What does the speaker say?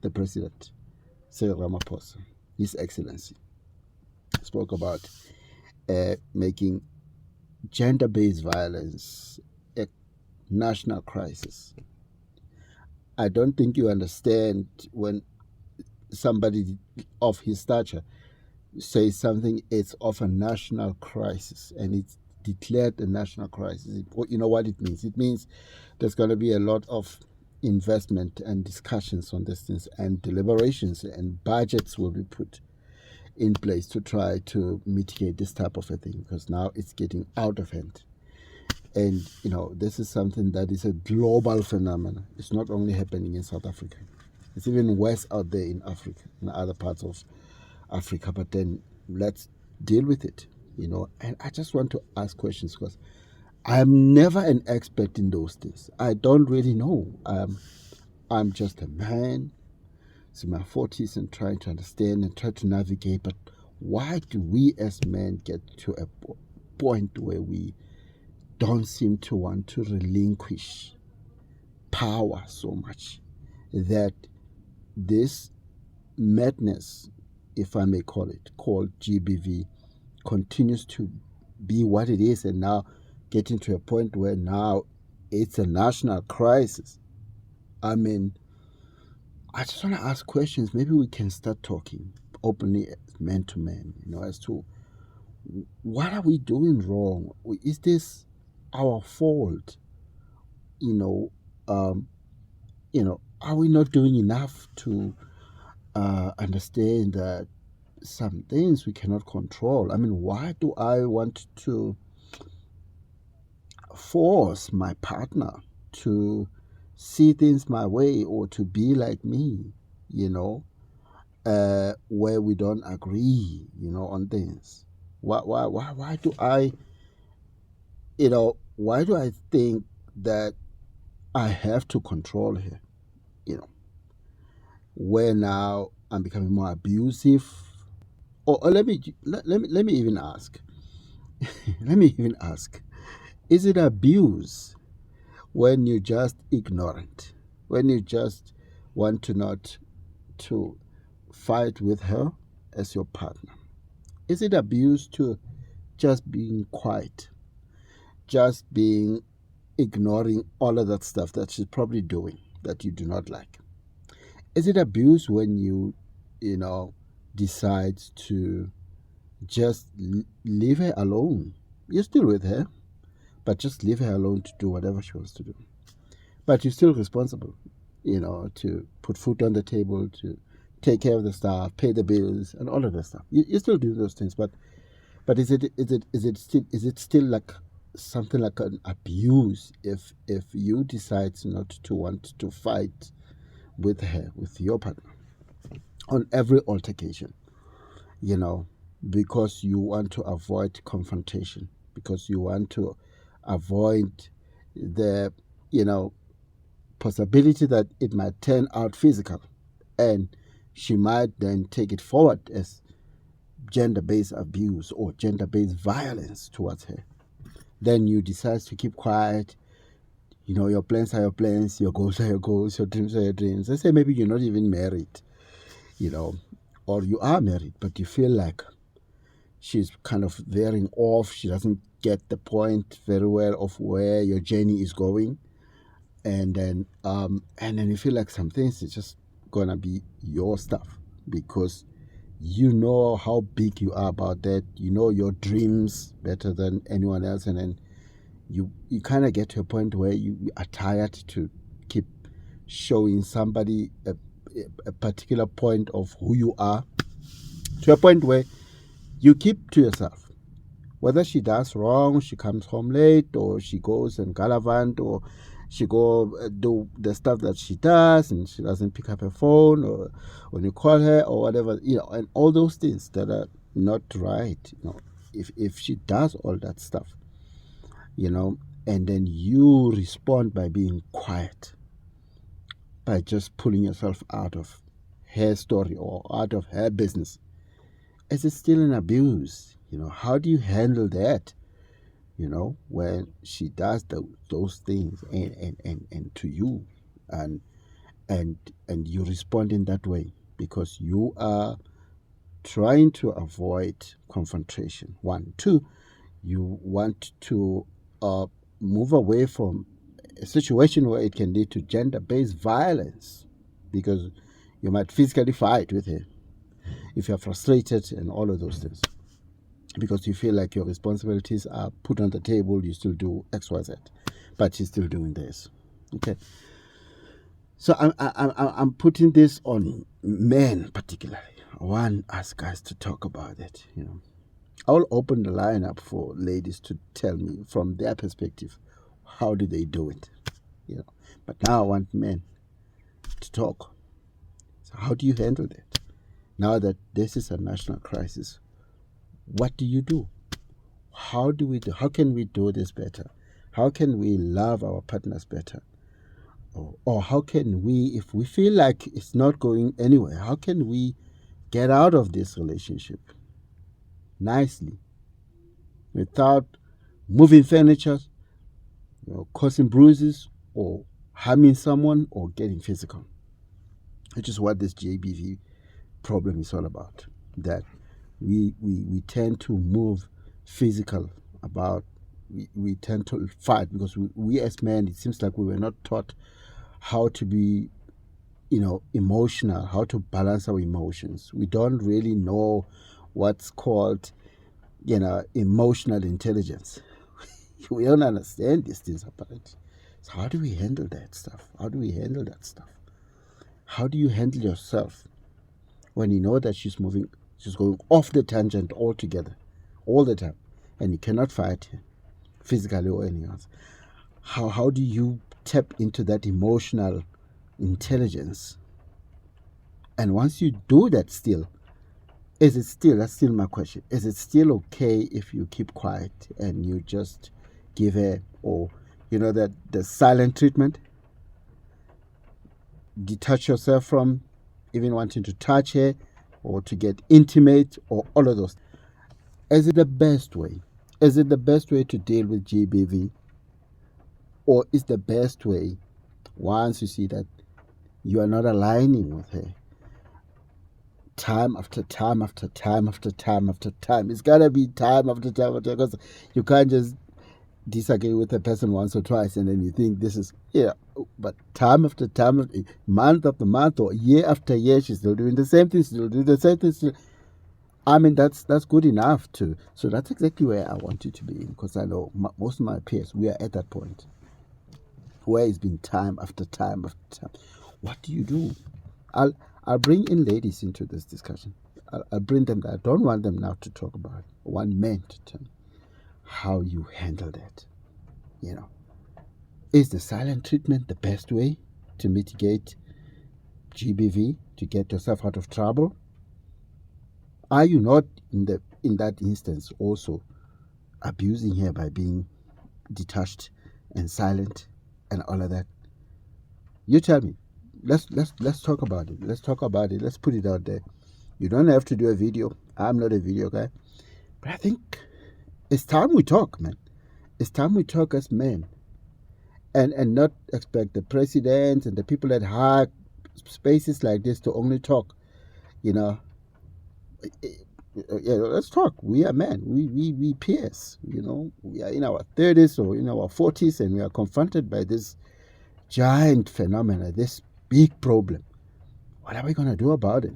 the President, Cyril Ramaphosa, His Excellency, spoke about making gender-based violence a national crisis. I don't think you understand when somebody of his stature says something, it's of a national crisis, and it's declared a national crisis. You know what it means? It means there's going to be a lot of investment and discussions on these things, and deliberations and budgets will be put in place to try to mitigate this type of a thing, because now it's getting out of hand. And this is something that is a global phenomenon. It's not only happening in South Africa, it's even worse out there in Africa, in other parts of Africa. But then let's deal with it, and I just want to ask questions, because I'm never an expert in those things. I don't really know. I'm just a man, it's in my 40s, and trying to understand and try to navigate. But why do we as men get to a point where we don't seem to want to relinquish power so much that this madness, if I may call it, called GBV, continues to be what it is, and now getting to a point where now it's a national crisis? I mean, I just want to ask questions. Maybe we can start talking openly, man to man, as to what are we doing wrong? Is this our fault? Are we not doing enough to understand that some things we cannot control? I mean, why do I want to force my partner to see things my way or to be like me, where we don't agree, on things? Why do I, why do I think that I have to control her, where now I'm becoming more abusive? Or let me even ask, is it abuse when you just ignorant, when you just want to not to fight with her as your partner? Is it abuse to just being quiet, just being ignoring all of that stuff that she's probably doing that you do not like? Is it abuse when you decide to just leave her alone? You're still with her, but just leave her alone to do whatever she wants to do. But you're still responsible, to put food on the table, to take care of the stuff, pay the bills, and all of that stuff. You still do those things, but is it still like something like an abuse if you decide not to want to fight with her, with your partner, on every altercation, because you want to avoid confrontation, because you want to avoid the possibility that it might turn out physical, and she might then take it forward as gender-based abuse or gender-based violence towards her. Then you decide to keep quiet. Your plans are your plans, your goals are your goals, your dreams are your dreams. Let's say maybe you're not even married, or you are married, but you feel like she's kind of veering off. She doesn't get the point very well of where your journey is going. And then you feel like some things is just gonna be your stuff, because you know how big you are about that. You know your dreams better than anyone else, and then you kind of get to a point where you are tired to keep showing somebody a particular point of who you are, to a point where you keep to yourself. Whether she does wrong, she comes home late, or she goes and gallivant, or she go do the stuff that she does and she doesn't pick up her phone, or when you call her or whatever, and all those things that are not right. If she does all that stuff, and then you respond by being quiet, by just pulling yourself out of her story or out of her business, is it still an abuse? How do you handle that? When she does those things and to you, and and you respond in that way because you are trying to avoid confrontation. One, two, you want to move away from a situation where it can lead to gender-based violence because you might physically fight with her if you're frustrated and all of those things because you feel like your responsibilities are put on the table. You still do XYZ, but she's still doing this. Okay, so I'm putting this on men particularly. I want us guys to talk about it. I'll open the line up for ladies to tell me from their perspective, how do they do it? But now I want men to talk. So how do you handle that? Now that this is a national crisis, what do you do? How do we do? How can we do this better? How can we love our partners better? Or how can we, if we feel like it's not going anywhere, how can we get out of this relationship nicely without moving furniture, causing bruises or harming someone or getting physical? Which is what this GBV problem is all about. That we tend to move physical about, we tend to fight because we as men, it seems like we were not taught how to be emotional, how to balance our emotions. We don't really know what's called emotional intelligence. We don't understand these things apparently. So how do we handle that stuff? How do we handle that stuff? How do you handle yourself when you know that she's going off the tangent altogether, all the time, and you cannot fight her physically or anything else? How do you tap into that emotional intelligence? And once you do that, that's still my question, is it still okay if you keep quiet and you just give her, or that the silent treatment, detach yourself from even wanting to touch her or to get intimate or all of those? Is it the best way? Is it the best way to deal with GBV? Or is the best way, once you see that you are not aligning with her, time after time after time after time after time? It's got to be time after time after time, because you can't just disagree with a person once or twice and then you think this is, but time after time, month after month or year after year, she's still doing the same thing, still doing the same thing. I mean, that's good enough too. So that's exactly where I want you to be, because I know most of my peers, we are at that point where it's been time after time after time. What do you do? I'll bring in ladies into this discussion. I'll bring them. I don't want them now to talk about it. I want men to tell me how you handle that. Is the silent treatment the best way to mitigate GBV, to get yourself out of trouble? Are you not in that instance also abusing her by being detached and silent and all of that? You tell me. Let's talk about it. Let's talk about it. Let's put it out there. You don't have to do a video. I'm not a video guy. But I think it's time we talk, man. It's time we talk as men. And not expect the president and the people that hire spaces like this to only talk. Let's talk. We are men. We peers. We are in our 30s or in our 40s, and we are confronted by this giant phenomena, this big problem. What are we going to do about it?